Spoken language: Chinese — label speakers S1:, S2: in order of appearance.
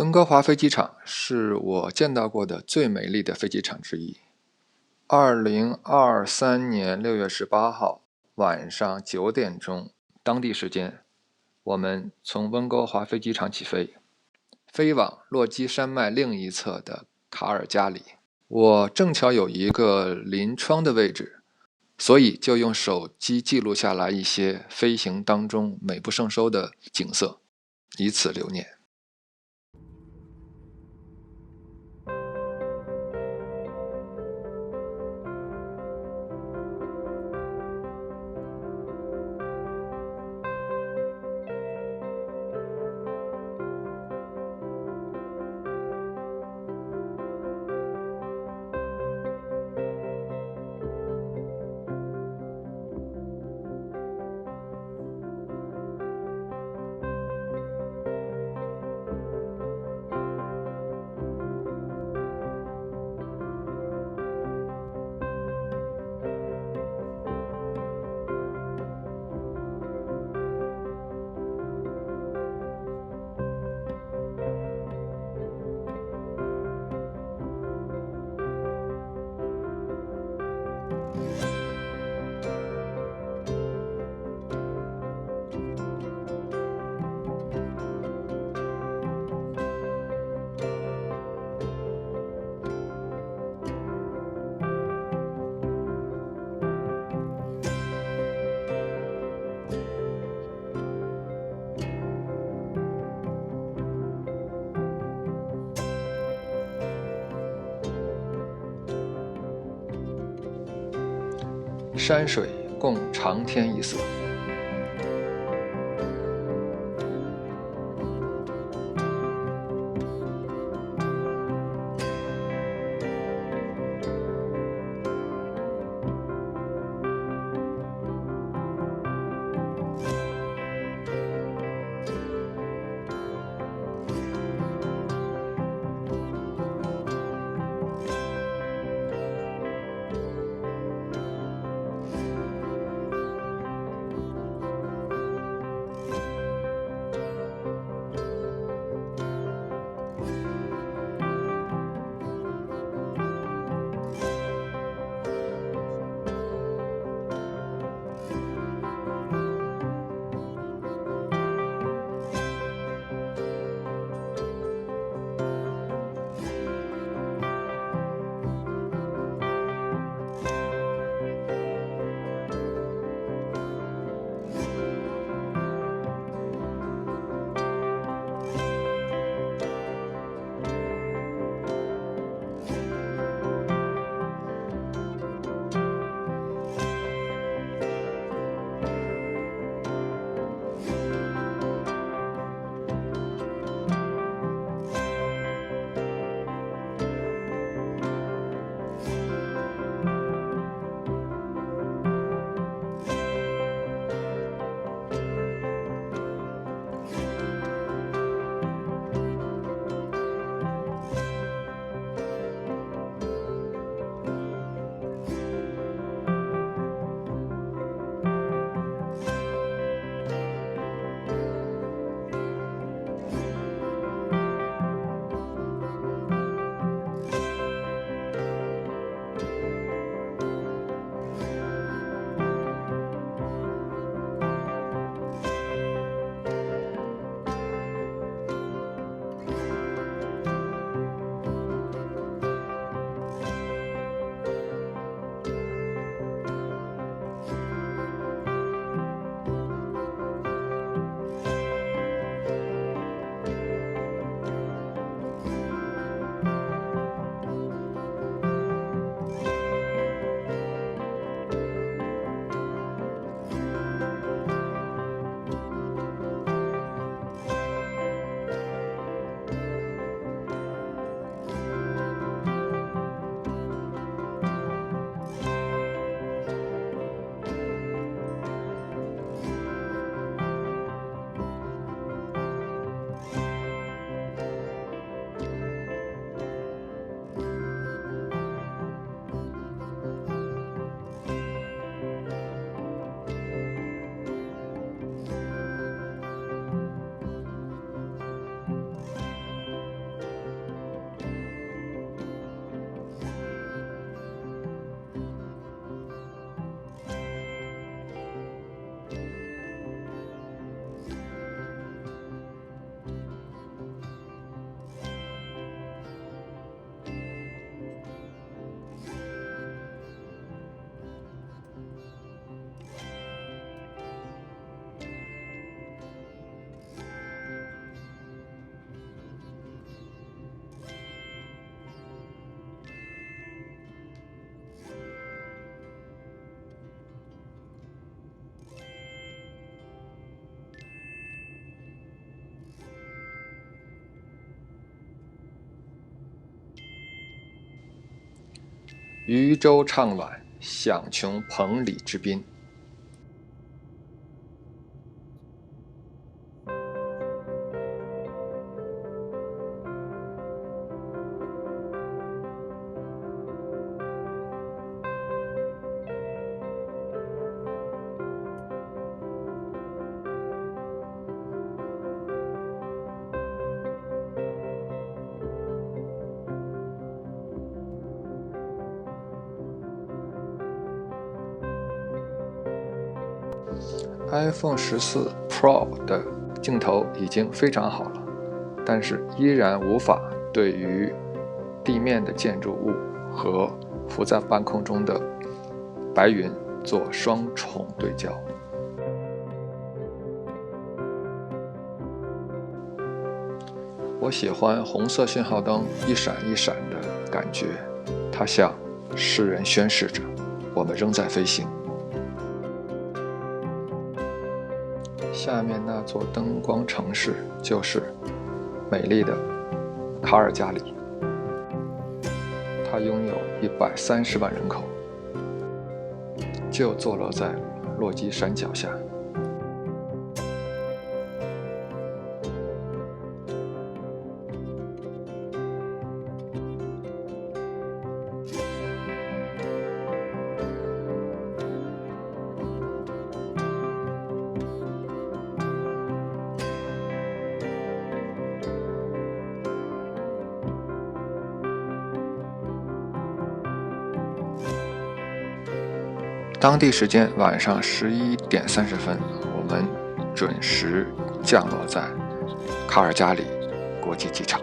S1: 温哥华飞机场是我见到过的最美丽的飞机场之一。2023年6月18号晚上9点钟，当地时间，我们从温哥华飞机场起飞，飞往落基山脉另一侧的卡尔加里。我正巧有一个临窗的位置，所以就用手机记录下来一些飞行当中美不胜收的景色，以此留念。山水共长天一色。渔舟唱晚，响穷彭蠡之滨。iPhone 14 Pro 的镜头已经非常好了，但是依然无法对于地面的建筑物和浮在半空中的白云做双重对焦。我喜欢红色信号灯一闪一闪的感觉，它向世人宣示着我们仍在飞行。下面那座灯光城市就是美丽的卡尔加里，它拥有130万人口，就坐落在落基山脚下。当地时间晚上11点30分，我们准时降落在卡尔加里国际机场。